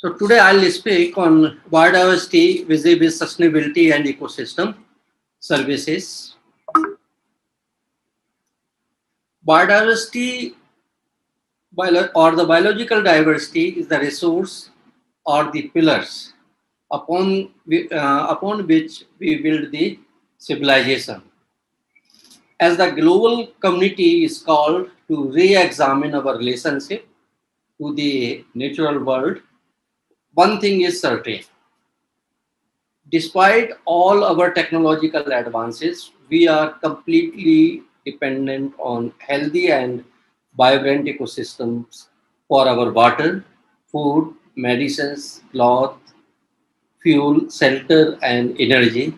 So today I'll speak on biodiversity vis-a-vis sustainability and ecosystem services. Biodiversity or the biological diversity is the resource or the pillars upon which we build the civilization. As the global community is called to re-examine our relationship to the natural world, one thing is certain. Despite all our technological advances, we are completely dependent on healthy and vibrant ecosystems for our water, food, medicines, cloth, fuel, shelter, and energy.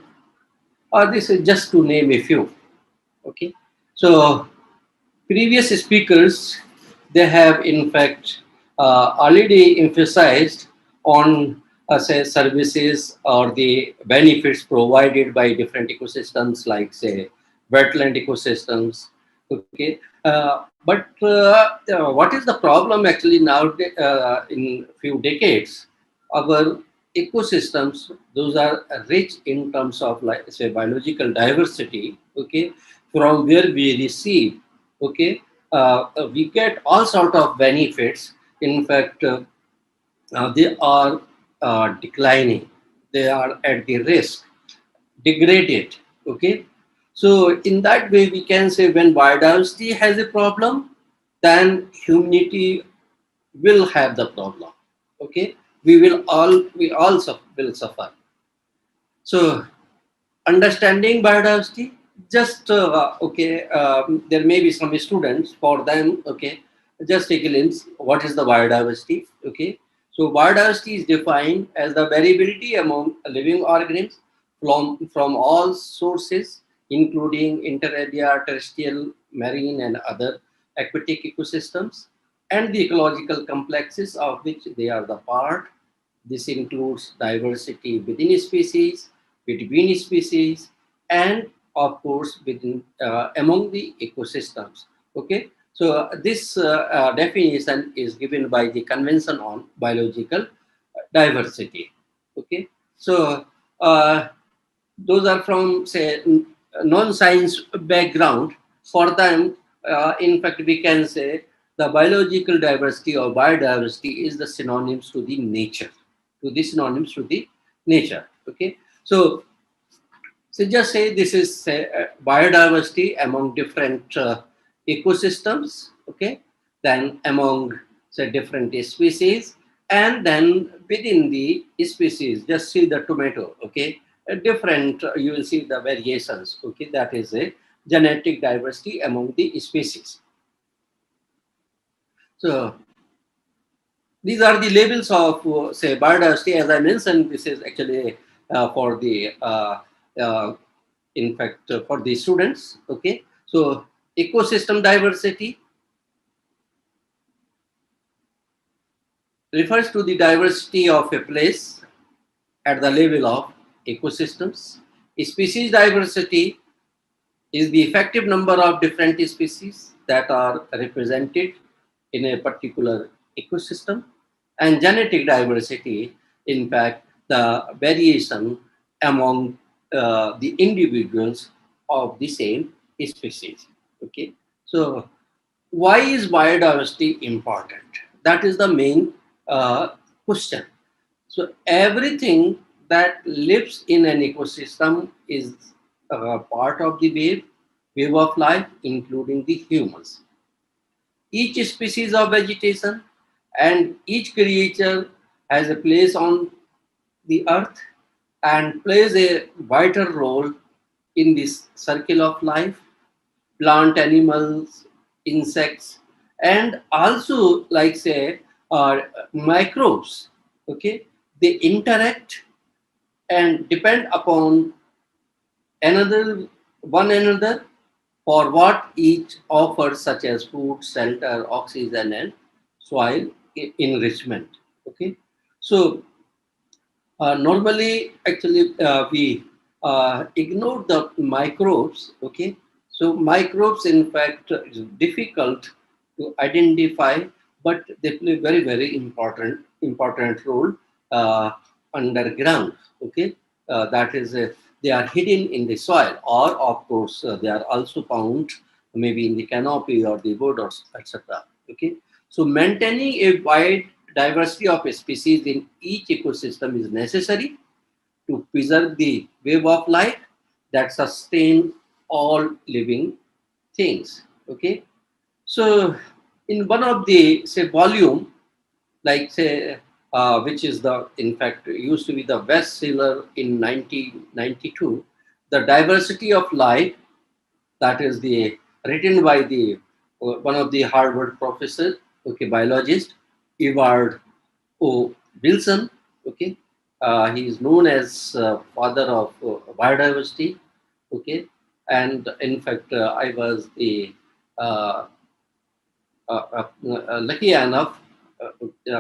Or this is just to name a few. Okay, so previous speakers, they have in fact already emphasized on say services or the benefits provided by different ecosystems like say wetland ecosystems. Okay, but what is the problem actually now in few decades? Our ecosystems, those are rich in terms of like say biological diversity. Okay, from where we receive, okay, we get all sort of benefits. In fact, they are declining, they are at the risk, degraded. Okay, so in that way we can say when biodiversity has a problem, then humanity will have the problem. Okay, we all will suffer. So understanding biodiversity, just okay, there may be some students for them. Okay, just take a glimpse what is the biodiversity. Okay, so biodiversity is defined as the variability among living organisms from all sources, including inter-area, terrestrial, marine, and other aquatic ecosystems, and the ecological complexes of which they are the part. This includes diversity within species, between species, and of course within among the ecosystems. Okay, so this definition is given by the Convention on Biological Diversity. Okay, so uh, those are from say non-science background. For them, in fact, we can say the biological diversity or biodiversity is the synonyms to the nature, to the synonyms to the nature. Okay, so just say this is say, biodiversity among different ecosystems. Okay, then among say different species, and then within the species, just see the tomato. Okay, different you will see the variations. Okay, that is a genetic diversity among the species. So these are the labels of say biodiversity. As I mentioned, this is actually for the in fact for the students. Okay, so ecosystem diversity refers to the diversity of a place at the level of ecosystems. Species diversity is the effective number of different species that are represented in a particular ecosystem. And genetic diversity, in fact, the variation among the individuals of the same species. Okay, so why is biodiversity important? That is the main question. So everything that lives in an ecosystem is part of the wave of life, including the humans. Each species of vegetation and each creature has a place on the earth and plays a vital role in this circle of life. Plant, animals, insects, and also like say microbes. Okay, they interact and depend upon another one another for what each offers, such as food, shelter, oxygen, and soil enrichment. Okay, so normally actually we ignore the microbes. Okay, so microbes in fact is difficult to identify, but they play very important important role uh, underground. Okay, that is, they are hidden in the soil, or of course, they are also found maybe in the canopy or the wood, or etc. Okay, so maintaining a wide diversity of species in each ecosystem is necessary to preserve the wave of life that sustain all living things. Okay, so in one of the say volume, like say, which is the in fact used to be the bestseller in 1992, the diversity of life, that is the written by the one of the Harvard professor, okay, biologist, Edward O. Wilson. Okay, he is known as father of biodiversity. Okay, and in fact, I was the uh, lucky enough,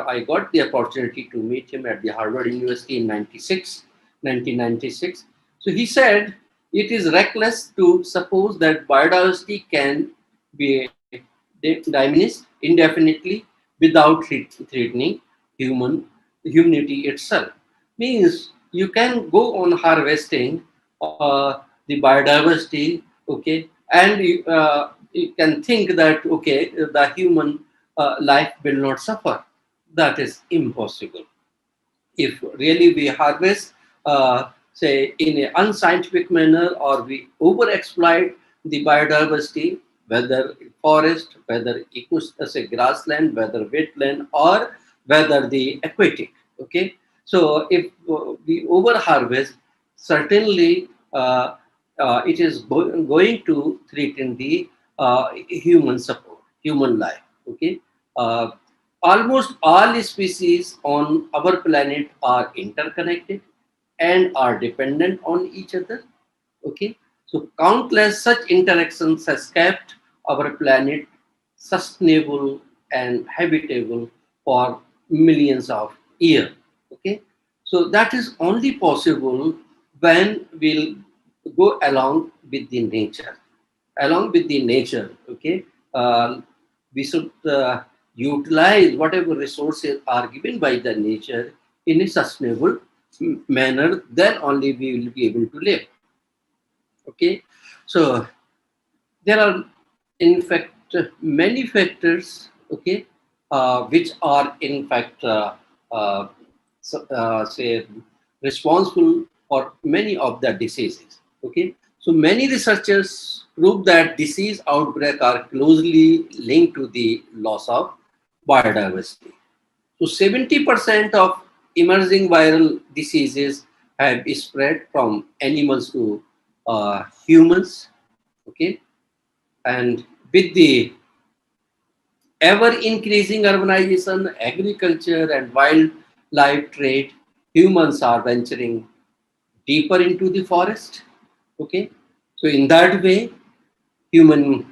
I got the opportunity to meet him at the Harvard University in 1996. So he said, it is reckless to suppose that biodiversity can be diminished indefinitely without threatening human humanity itself. Means you can go on harvesting the biodiversity, okay, and you can think that okay, the human life will not suffer. That is impossible. If really we harvest, say, in an unscientific manner, or we over exploit the biodiversity, whether forest, whether say grassland, whether wetland, or whether the aquatic. Okay, so if we over harvest, certainly it is going to threaten the human support, human life. Okay, uh, almost all species on our planet are interconnected and are dependent on each other. Okay, so countless such interactions has kept our planet sustainable and habitable for millions of years. Okay, so that is only possible when we'll go along with the nature, along with the nature. Okay, we should utilize whatever resources are given by the nature in a sustainable manner. Then only we will be able to live. Okay, so there are in fact many factors, okay, which are in fact uh, say responsible for many of the diseases. Okay, so many researchers prove that disease outbreak are closely linked to the loss of biodiversity. So 70% of emerging viral diseases have spread from animals to humans. Okay, and with the ever increasing urbanization, agriculture, and wildlife trade, humans are venturing deeper into the forest. Okay, so in that way, human,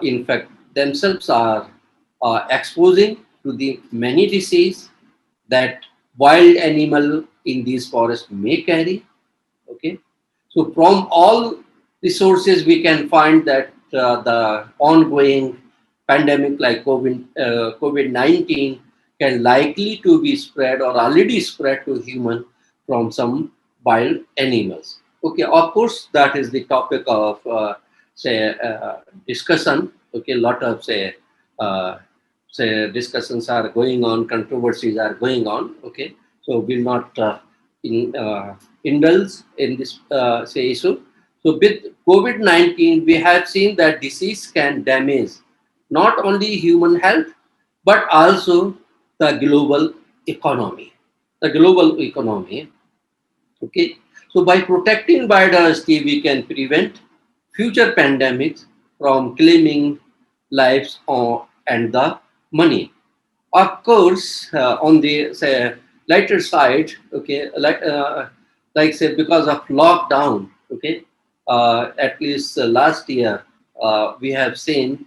in fact, themselves are exposing to the many disease that wild animal in these forests may carry. Okay, so from all the sources we can find that the ongoing pandemic like COVID-19 can likely to be spread or already spread to human from some wild animals. Okay, of course that is the topic of say discussion. Okay, lot of uh, say discussions are going on, controversies are going on. Okay, so we'll not indulge in this say issue. So with COVID-19, we have seen that disease can damage not only human health but also the global economy. The global economy. Okay. So by protecting biodiversity, we can prevent future pandemics from claiming lives and the money. Of course, on the say lighter side, okay, like say because of lockdown, okay, at least last year, we have seen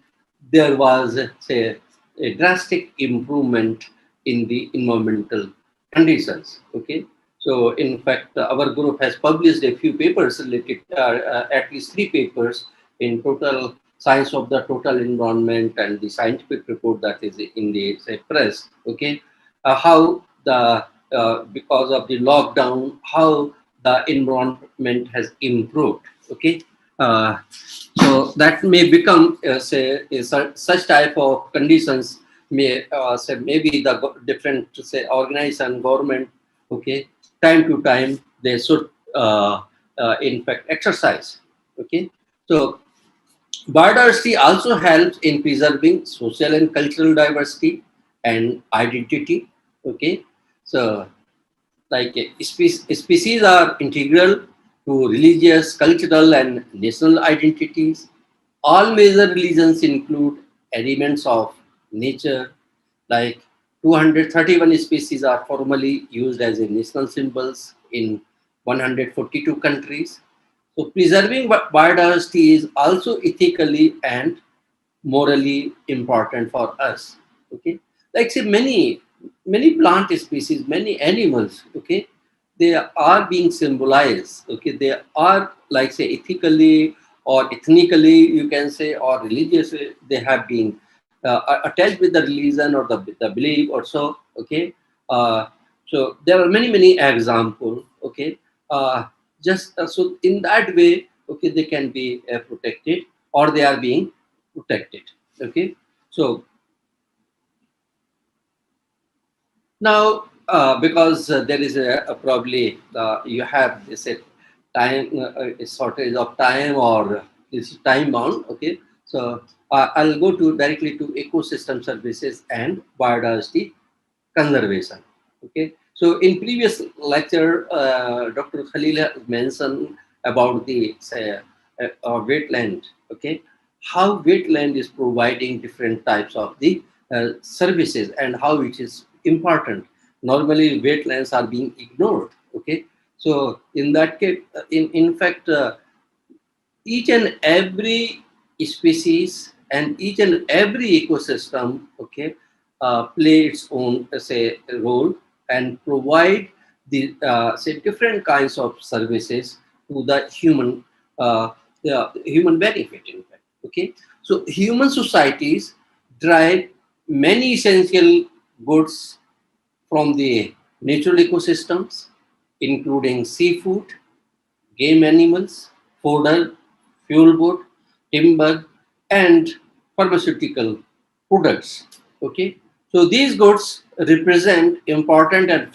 there was say a drastic improvement in the environmental conditions. Okay, so in fact, our group has published a few papers related, at least three papers in total science of the total environment and the scientific report that is in the say, press. Okay, how the because of the lockdown, how the environment has improved. Okay, uh, so that may become say such type of conditions may say maybe the different say organization government, okay, time to time they should in fact exercise. Okay, so biodiversity also helps in preserving social and cultural diversity and identity. Okay, so like species are integral to religious, cultural, and national identities. All major religions include elements of nature, like 231 species are formally used as a national symbols in 142 countries. So preserving biodiversity is also ethically and morally important for us. Okay, like say many plant species, many animals, okay, they are being symbolized. Okay, they are like say ethically or ethnically, you can say, or religiously, they have been attached with the religion or the belief or so. Okay, uh, so there are many examples. Okay, uh, just so in that way, okay, they can be protected or they are being protected. Okay, so now because there is a probably you have this time a shortage of time or this time bound. Okay, so I'll go to directly to ecosystem services and biodiversity conservation. Okay, so in previous lecture, Dr. Khalil has mentioned about the say, wetland. Okay, how wetland is providing different types of the services and how it is important. Normally, wetlands are being ignored. Okay, so in that case, in fact. Each and every species and each and every ecosystem, okay, play its own say role and provide the say different kinds of services to the human benefit, in fact. Okay, so human societies drive many essential goods from the natural ecosystems, including seafood, game animals, fodder, fuel wood, timber, and pharmaceutical products. Okay, so these goods represent important and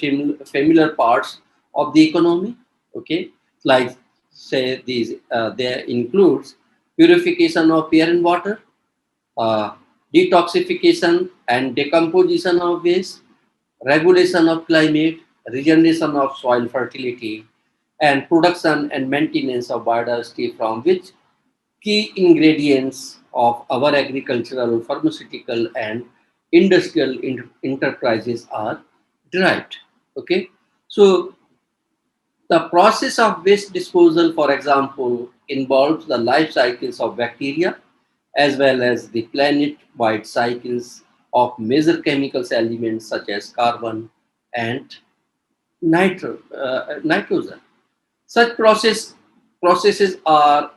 familiar parts of the economy. Okay, like say these there includes purification of air and water, uh, detoxification and decomposition of waste, regulation of climate, regeneration of soil fertility, and production and maintenance of biodiversity, from which key ingredients of our agricultural, pharmaceutical, and industrial enterprises are derived. Okay, so the process of waste disposal, for example, involves the life cycles of bacteria as well as the planet-wide cycles of major chemical elements such as carbon and nitrogen. Such processes are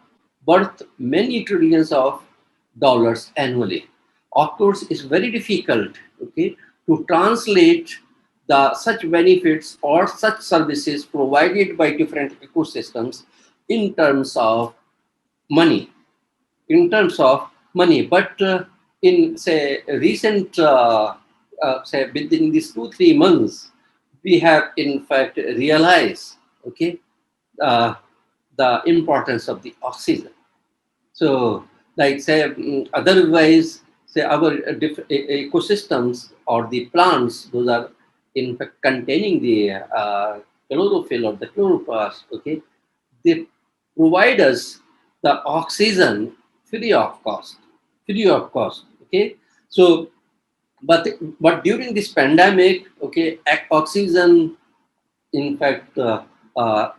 worth many trillions of dollars annually. Of course, it's very difficult, okay, to translate the such benefits or such services provided by different ecosystems in terms of money. But in say recent say within these 2 3 months, we have in fact realized, okay, uh, the importance of the oxygen. So, like say, otherwise, say our ecosystems or the plants, those are in fact containing the chlorophyll or the chloroplast. Okay, they provide us the oxygen free of cost, free of cost. Okay, so but during this pandemic, okay, oxygen in fact. Uh,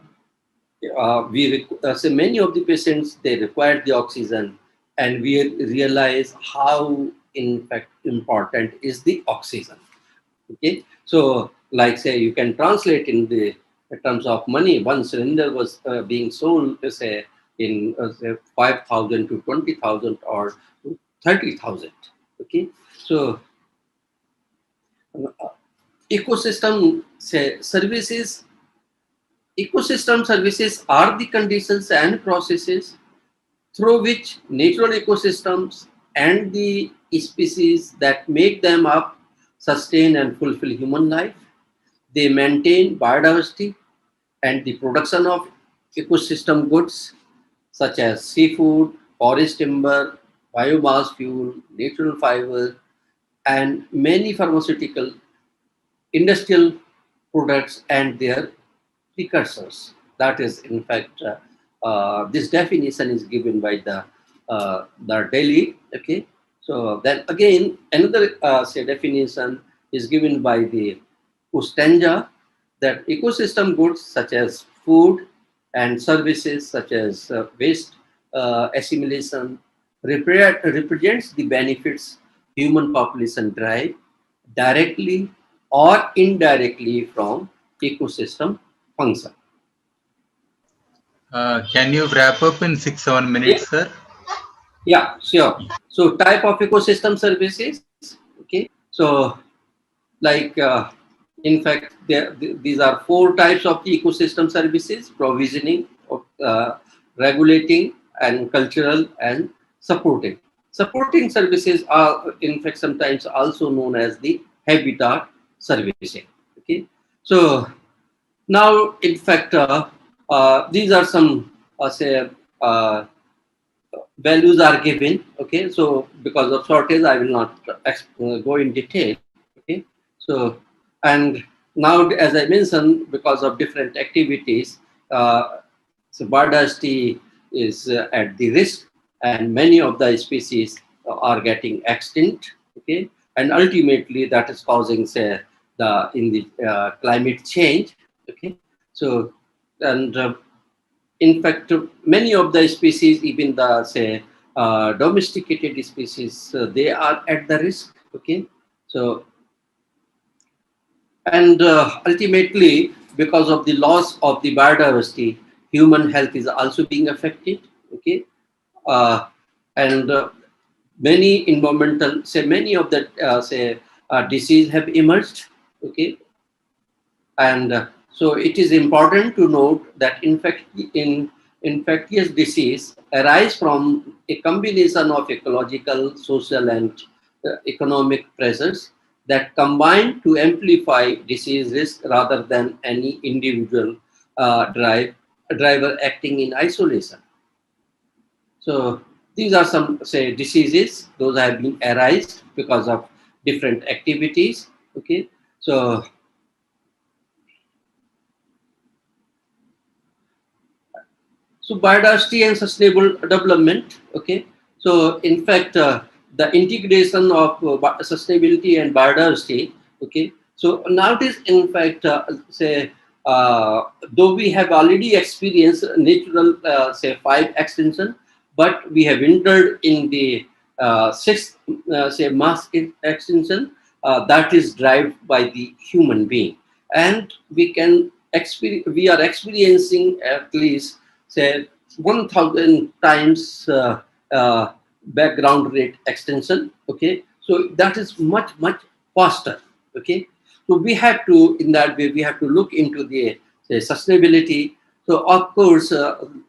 so many of the patients they require the oxygen, and we realize how in fact important is the oxygen. Okay, so like say you can translate in the terms of money. One cylinder was being sold, say in say 5,000 to 20,000 or 30,000. Okay, so ecosystem services. Ecosystem services are the conditions and processes through which natural ecosystems and the species that make them up sustain and fulfill human life. They maintain biodiversity and the production of ecosystem goods such as seafood, forest timber, biomass fuel, natural fiber, and many pharmaceutical, industrial products and their precursors. That is, in fact, this definition is given by the Delhi. Okay, so then again another say definition is given by the Ustanja, that ecosystem goods such as food and services such as waste assimilation represents the benefits human population derive directly or indirectly from ecosystem function. Can you wrap up in 6 7 minutes, Yeah, sir? yeah, sure. So type of ecosystem services. Okay, so like in fact these are four types of the ecosystem services: provisioning, regulating, and cultural and supporting. Supporting services are in fact sometimes also known as the habitat servicing. Okay, so now in fact these are some say uh, values are given. Okay, so because of shortage I will not go in detail. Okay, so and now as I mentioned, because of different activities, so biodiversity is at the risk, and many of the species are getting extinct. Okay, and ultimately that is causing say the in the climate change. Okay, so and in fact, many of the species, even the say domesticated species, they are at the risk. Okay, so and ultimately, because of the loss of the biodiversity, human health is also being affected. Okay, uh, and many environmental, say many of the say disease have emerged. Okay, and so it is important to note that infectious disease arise from a combination of ecological, social, and economic pressures that combine to amplify disease risk rather than any individual driver acting in isolation. So these are some say diseases; those have been arised because of different activities. Okay, so so biodiversity and sustainable development. Okay. So in fact, the integration of sustainability and biodiversity. Okay. So nowadays, in fact, say though we have already experienced natural say 5 extinction, but we have entered in the sixth say mass extinction that is driven by the human being, and we are experiencing at least say 1000 times background rate extension. Okay, so that is much faster. Okay, so we have to, in that way we have to look into the say, sustainability. So of course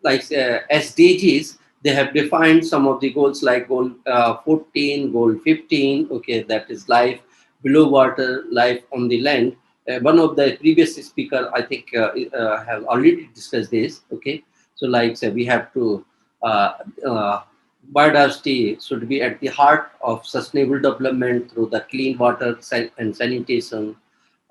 like SDGs, they have defined some of the goals like goal 14, goal 15. Okay, that is life below water, life on the land. One of the previous speaker I think have already discussed this. Okay, so like say we have to uh, uh, biodiversity should be at the heart of sustainable development through the clean water and sanitation,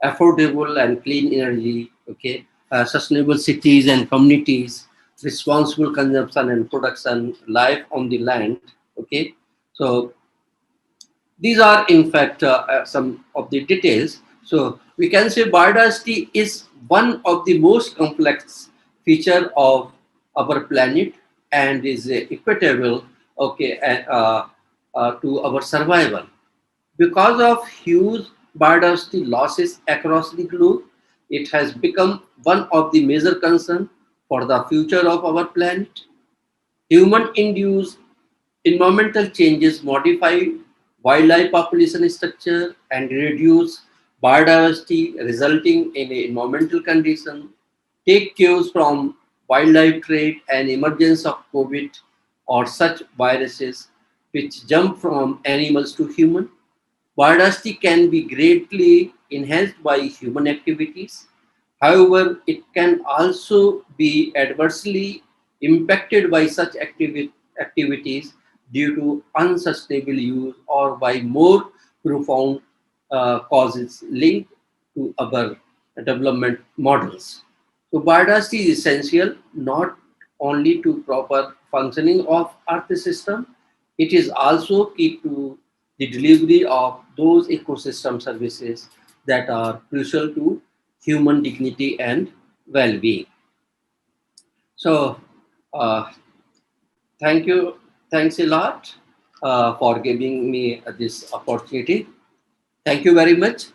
affordable and clean energy. Okay, sustainable cities and communities, responsible consumption and production, life on the land. Okay, so these are in fact some of the details. So we can say biodiversity is one of the most complex feature of our planet and is equitable, okay, to our survival. Because of huge biodiversity losses across the globe, it has become one of the major concerns for the future of our planet. Human-induced environmental changes modify wildlife population structure and reduce biodiversity resulting in a environmental condition, take cues from wildlife trade and emergence of COVID or such viruses which jump from animals to human. Biodiversity can be greatly enhanced by human activities. However, it can also be adversely impacted by such activities due to unsustainable use or by more profound causes linked to other development models. So, biodiversity is essential not only to proper functioning of Earth system, it is also key to the delivery of those ecosystem services that are crucial to human dignity and well-being. So, uh, thank you, thanks a lot for giving me this opportunity. Thank you very much.